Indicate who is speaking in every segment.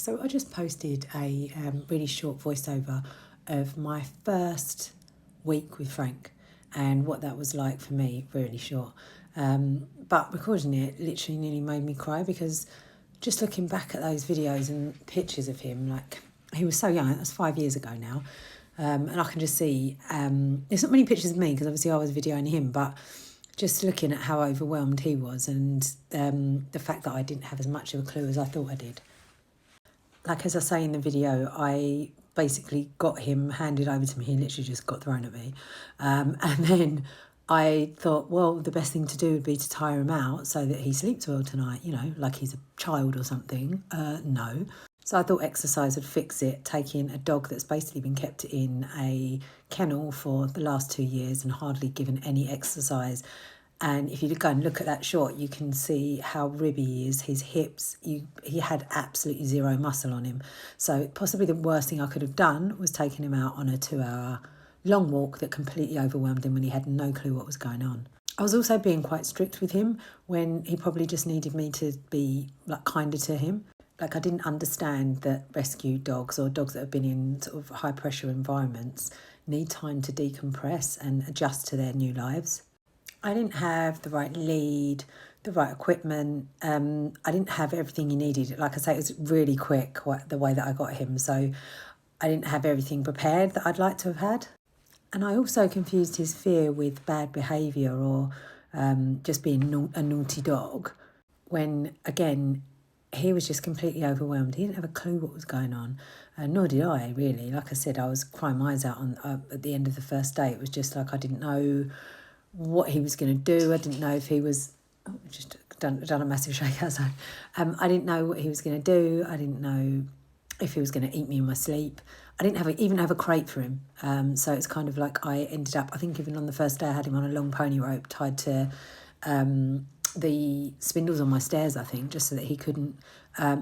Speaker 1: So I just posted a really short voiceover of my first week with Frank and what that was like for me, really short. But recording it literally nearly made me cry because just looking back at those videos and pictures of him, like he was so young, that was 5 years ago now. And I can just see, there's not many pictures of me because obviously I was videoing him, but just looking at how overwhelmed he was and the fact that I didn't have as much of a clue as I thought I did. Like, as I say in the video, I basically got him handed over to me. He literally just got thrown at me. And then I thought, well, the best thing to do would be to tire him out so that he sleeps well tonight, you know, like he's a child or something. No. So I thought exercise would fix it, taking a dog that's basically been kept in a kennel for the last 2 years and hardly given any exercise. And if you go and look at that shot, you can see how ribby he is. His hips, he had absolutely zero muscle on him. So possibly the worst thing I could have done was taken him out on a 2-hour long walk that completely overwhelmed him when he had no clue what was going on. I was also being quite strict with him when he probably just needed me to be like kinder to him. Like, I didn't understand that rescue dogs or dogs that have been in sort of high pressure environments need time to decompress and adjust to their new lives. I didn't have the right lead, the right equipment. I didn't have everything he needed. Like I say, it was really quick the way that I got him. So I didn't have everything prepared that I'd like to have had. And I also confused his fear with bad behaviour or just being a naughty dog when, again, he was just completely overwhelmed. He didn't have a clue what was going on, nor did I, really. Like I said, I was crying my eyes out at the end of the first day. It was just like I didn't know what he was going to do. I didn't know if he was just done a massive shake outside. I didn't know what he was going to do. I didn't know if he was going to eat me in my sleep. I didn't even have a crate for him. So it's kind of like I ended up, I think even on the first day I had him on a long pony rope tied to the spindles on my stairs, I think, just so that he couldn't,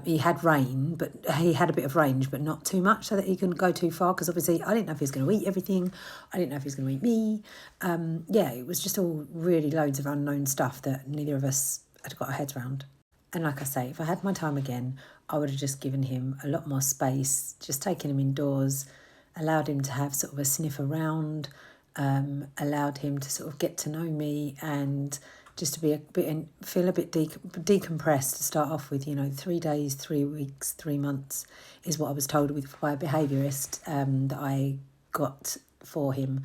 Speaker 1: he had range, but he had a bit of range, but not too much, so that he couldn't go too far, because obviously I didn't know if he was going to eat everything. I didn't know if he was going to eat me. Yeah, it was just all really loads of unknown stuff that neither of us had got our heads around. And like I say, if I had my time again, I would have just given him a lot more space, just taken him indoors, allowed him to have sort of a sniff around, allowed him to sort of get to know me and just to be feel a bit decompressed to start off with. 3 days, 3 weeks, 3 months is what I was told by a behaviourist that I got for him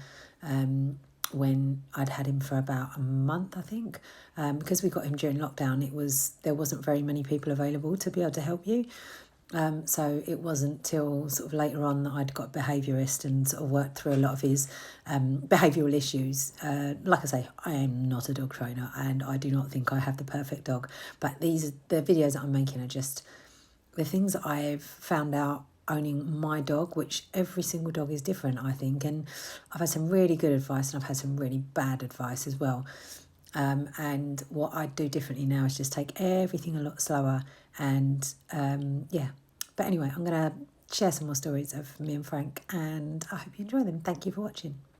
Speaker 1: when I'd had him for about a month, I think. Because we got him during lockdown, there wasn't very many people available to be able to help you. So it wasn't till sort of later on that I'd got a behaviourist and sort of worked through a lot of his behavioural issues. Like I say, I am not a dog trainer and I do not think I have the perfect dog. But the videos that I'm making are just the things that I've found out owning my dog, which every single dog is different, I think. And I've had some really good advice and I've had some really bad advice as well. And what I do differently now is just take everything a lot slower and yeah. But anyway, I'm going to share some more stories of me and Frank and I hope you enjoy them. Thank you for watching.